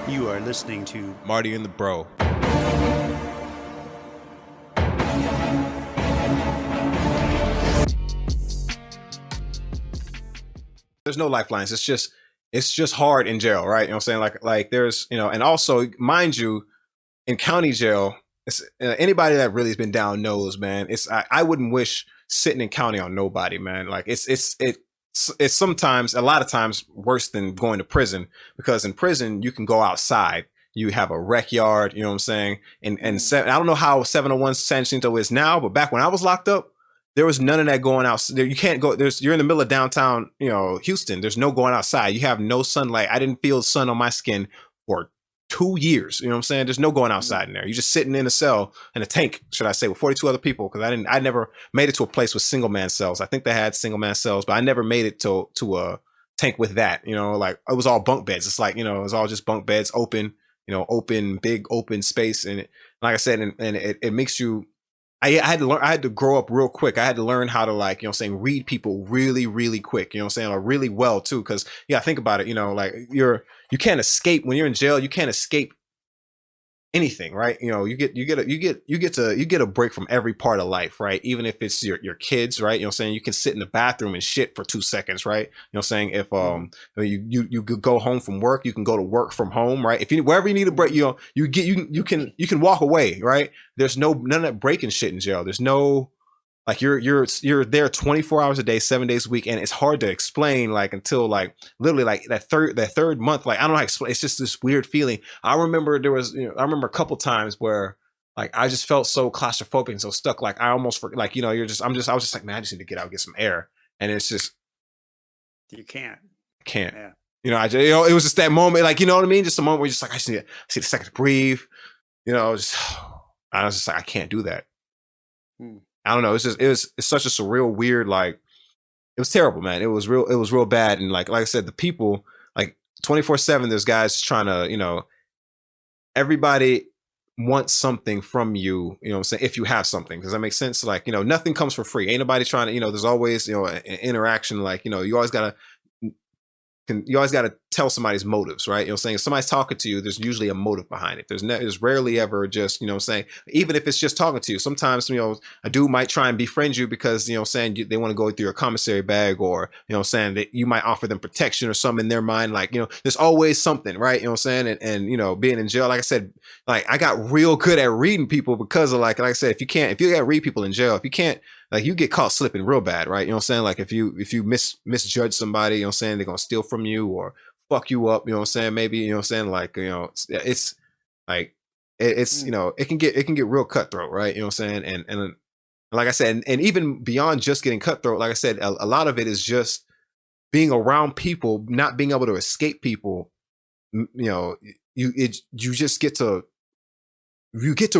You are listening to Marty and the Breaux. There's no lifelines. It's just hard in jail, right? You know what I'm saying? Like there's, and also mind you, in county jail, anybody that really has been down knows, man. I wouldn't wish sitting in county on nobody, man. Like it's sometimes, a lot of times, worse than going to prison, because in prison you can go outside. You have a rec yard, you know what I'm saying? I don't know how 701 San Jacinto is now, but back when I was locked up, there was none of that going out. You can't go. You're in the middle of downtown, Houston. There's no going outside. You have no sunlight. I didn't feel sun on my skin for 2 years. You know what I'm saying? There's no going outside in there. You're just sitting in a cell, in a tank, should I say, with 42 other people. Because I never made it to a place with single man cells. I think they had single man cells, but I never made it to a tank with that. Like it was all bunk beds. It's like, it was all just bunk beds, open, big open space. And like I said, and it makes you. I had to learn. I had to grow up real quick. I had to learn how to, like, read people really, really quick. You know what I'm saying? Or really well too. Because think about it. Like you can't escape when you're in jail. You can't escape anything, right? You get a break from every part of life, right? Even if it's your kids, right? You know what I'm saying? You can sit in the bathroom and shit for 2 seconds, right? You know what I'm saying? If you could go home from work, you can go to work from home, right? If wherever you need a break, you can walk away, right? There's none of that breaking shit in jail. There's no, like, you're there 24 hours a day, 7 days a week, and it's hard to explain, like, until, like, literally, like, that third month. Like, I don't know how to explain. It's just this weird feeling. I remember I remember a couple times where, like, I just felt so claustrophobic and so stuck. Like, I almost like, I was just like, man, I just need to get out, get some air. And it's just, you can't. Yeah. It was just that moment, like, you know what I mean? Just a moment where you're just like, I just need a second to breathe. I was just like, I can't do that. I don't know. It's such a surreal, weird, like, it was terrible, man. It was real bad. And like I said, the people, like, 24/7, there's guys trying to, everybody wants something from you, you know what I'm saying? If you have something, does that make sense? Like, nothing comes for free. Ain't nobody trying to, there's always, an interaction. Like, you always got to tell somebody's motives, right? You know what I'm saying? If somebody's talking to you, there's usually a motive behind it. There's rarely ever just, what I'm saying? Even if it's just talking to you, sometimes, a dude might try and befriend you because, what I'm saying, they want to go through your commissary bag, or, what I'm saying, that you might offer them protection or something in their mind. Like, there's always something, right? You know what I'm saying? And being in jail, like I said, like, I got real good at reading people because of, like I said, if you got to read people in jail, if you can't, like, you get caught slipping real bad, right? You know what I'm saying? Like, if you misjudge somebody, you know what I'm saying, they're going to steal from you or fuck you up, you know what I'm saying? Maybe, you know what I'm saying? Like, it's like, it's, it can get real cutthroat, right? You know what I'm saying? And like I said, and even beyond just getting cutthroat, like I said, a lot of it is just being around people, not being able to escape people. You just get to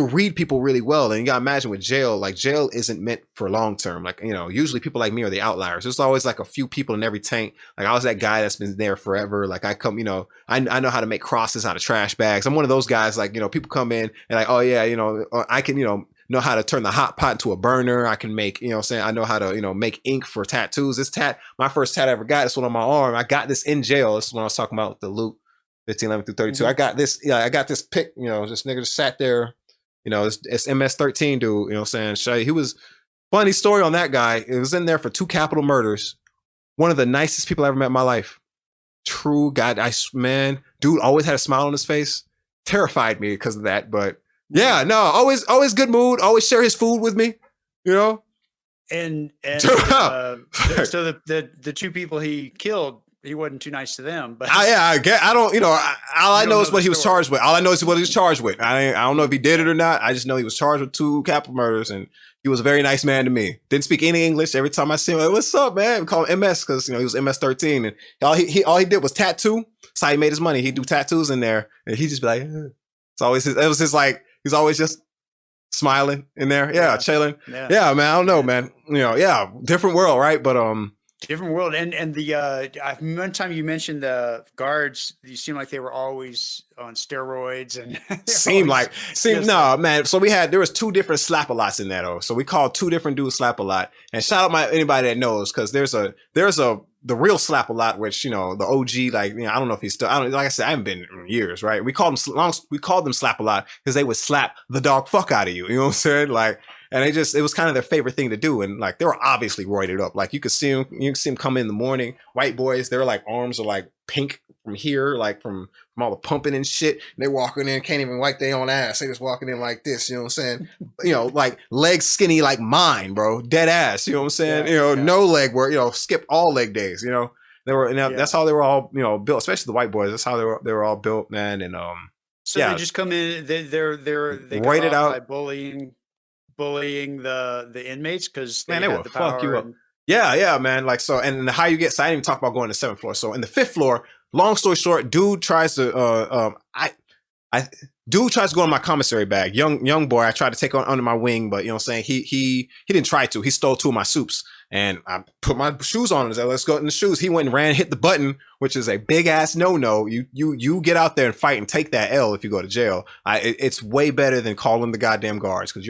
read people really well. And you gotta imagine with jail, like, jail isn't meant for long term. Like, usually people like me are the outliers. There's always like a few people in every tank. Like, I was that guy that's been there forever. Like, I come, I know how to make crosses out of trash bags. I'm one of those guys, like, people come in and like, oh yeah, I can, know how to turn the hot pot into a burner. I can make, I know how to, make ink for tattoos. My first tat I ever got, this one on my arm. I got this in jail. This is when I was talking about the loot. 15, 11 through 32. I got this, I got this pick, this nigga just sat there, it's MS-13 dude, you know what I'm saying? He was, funny story on that guy. It was in there for 2 capital murders. One of the nicest people I ever met in my life. True guy, man, dude always had a smile on his face. Terrified me because of that, but yeah, no, always good mood, always share his food with me, And so the 2 people he killed, he wasn't too nice to them, but I don't, all I know is what he was charged with. All I know is what he was charged with. I don't know if he did it or not. I just know he was charged with 2 capital murders, and he was a very nice man to me. Didn't speak any English. Every time I see him, like, what's up, man? We call him MS because, he was MS-13, and all he did was tattoo. That's how he made his money. He'd do tattoos in there, and he'd just be like, it's always it was just like, he's always just smiling in there. Yeah, chilling. Yeah, man, I don't know, man. Yeah, different world, right? But different world. And the one time you mentioned the guards, you seem like they were always on steroids and No, man. So there was 2 different slap-a-lots in that. So we called 2 different dudes slap-a-lot. And shout out anybody that knows, because there's the real slap-a-lot, which, you know, the OG, like, you know, I don't know if he's still, like I said, I haven't been in years, right? We called them slap-a-lot because they would slap the dog fuck out of you. You know what I'm saying? Like, and it was kind of their favorite thing to do. And like, they were obviously roided up. Like, you could see them come in the morning. White boys, their like arms are like pink from here, like from all the pumping and shit. And they walking in, can't even wipe their own ass. They just walking in like this, you know what I'm saying? You know, like legs skinny like mine, bro. Dead ass, you know what I'm saying? Yeah, you know, no leg work, you know, skip all leg days, you know. That's how they were all, you know, built, especially the white boys. That's how they were all built, man. And so they just come in, they roided out by bullying the inmates because they will fuck you up. Yeah, man. Like, so, and how you get, so I didn't even talk about going to the 7th floor. So in the 5th floor, long story short, dude tries to, dude tries to go in my commissary bag. Young boy, I tried to take on under my wing, but you know what I'm saying? He didn't try to. He stole 2 of my soups. And I put my shoes on and said, let's go in the shoes. He went and ran, hit the button, which is a big ass no-no. You get out there and fight and take that L if you go to jail. It's way better than calling the goddamn guards, because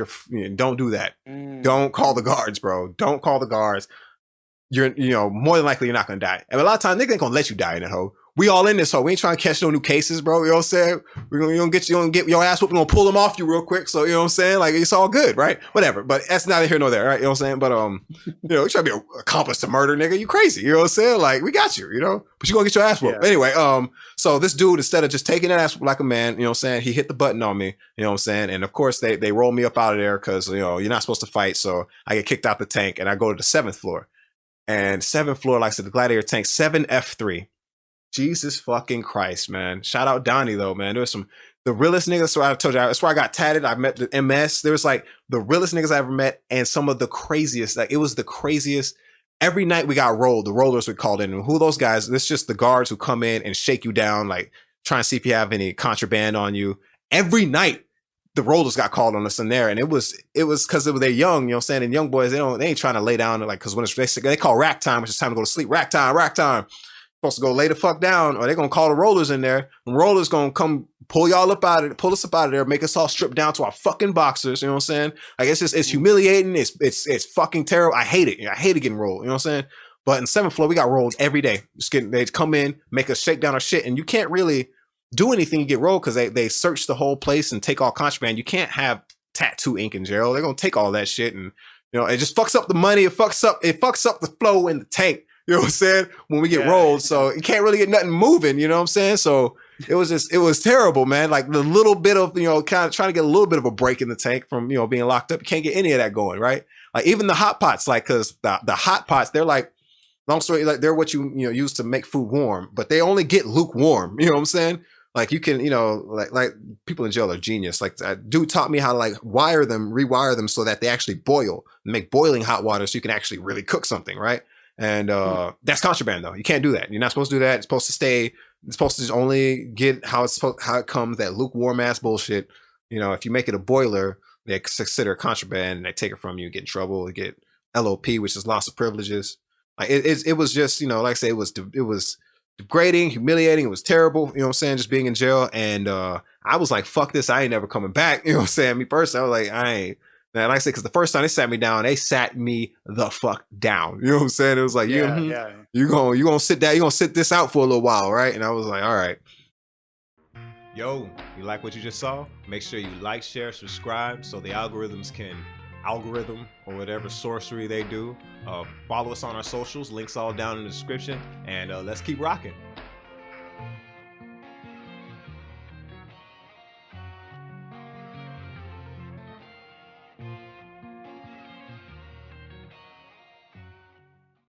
don't do that. Don't call the guards, bro. Don't call the guards. You're more than likely you're not gonna die. And a lot of times they ain't gonna let you die in that hole. We all in this hole. We ain't trying to catch no new cases, bro. You know what I'm saying? We're gonna get your ass whooped. We're gonna pull them off you real quick. So you know what I'm saying? Like, it's all good, right? Whatever. But that's neither here nor there, right? You know what I'm saying? But you know, you trying to be an accomplice to murder, nigga. You crazy. You know what I'm saying? Like, we got you, you know? But you gonna get your ass whooped. Yeah. Anyway, so this dude, instead of just taking that ass whoop like a man, you know what I'm saying, he hit the button on me, you know what I'm saying? And of course they roll me up out of there because, you know, you're not supposed to fight. So I get kicked out the tank and I go to the 7th floor. And 7th floor, like I said, the gladiator tank, 7F3. Jesus fucking Christ, man. Shout out Donnie, though, man. There was the realest niggas. So I told you, that's where I got tatted. I met the MS. There was like the realest niggas I ever met, and some of the craziest. Like, it was the craziest. Every night we got rolled. The rollers we called in. And who are those guys? It's just the guards who come in and shake you down, like trying to see if you have any contraband on you. Every night the rollers got called on us in there, and it was because they're young, you know what I'm saying? And young boys, they ain't trying to lay down, like, because when they call rack time, which is time to go to sleep. Rack time. Supposed to go lay the fuck down, or they're gonna call the rollers in there. And rollers gonna come pull us up out of there, make us all strip down to our fucking boxers. You know what I'm saying? Like, it's humiliating. It's fucking terrible. I hate it. I hated getting rolled. You know what I'm saying? But in 7th floor, we got rolled every day. They come in, make us shake down our shit, and you can't really do anything. You get rolled because they search the whole place and take all contraband. You can't have tattoo ink in jail. They're gonna take all that shit, and you know, it just fucks up the money. It fucks up the flow in the tank. You know what I'm saying? When we get rolled, so you can't really get nothing moving. You know what I'm saying? So it was terrible, man. Like, the little bit of, you know, kind of trying to get a little bit of a break in the tank from, you know, being locked up. You can't get any of that going, right? Like, even the hot pots, like, because the hot pots, they're like, long story, like, they're what you use to make food warm, but they only get lukewarm. You know what I'm saying? Like, you can, you know, like people in jail are genius. Like, dude taught me how to, like, rewire them so that they actually boil, make boiling hot water so you can actually really cook something, right? And that's contraband, though. You can't do that. You're not supposed to do that. It's supposed to just only get how it comes, that lukewarm ass bullshit. You know, if you make it a boiler, they consider it contraband and they take it from you, get in trouble, you get LOP, which is loss of privileges. Like, it was just, you know, like I say, it was degrading, humiliating. It was terrible. You know what I'm saying? Just being in jail. And I was like, fuck this. I ain't never coming back. You know what I'm saying? Me personally, I was like, I ain't. And like I said, because the first time they sat me down, they sat me the fuck down. You know what I'm saying? It was like, you're gonna sit down, you're gonna sit this out for a little while, right? And I was like, all right. Yo, you like what you just saw? Make sure you like, share, subscribe, so the algorithms can algorithm or whatever sorcery they do. Follow us on our socials, links all down in the description, and let's keep rocking.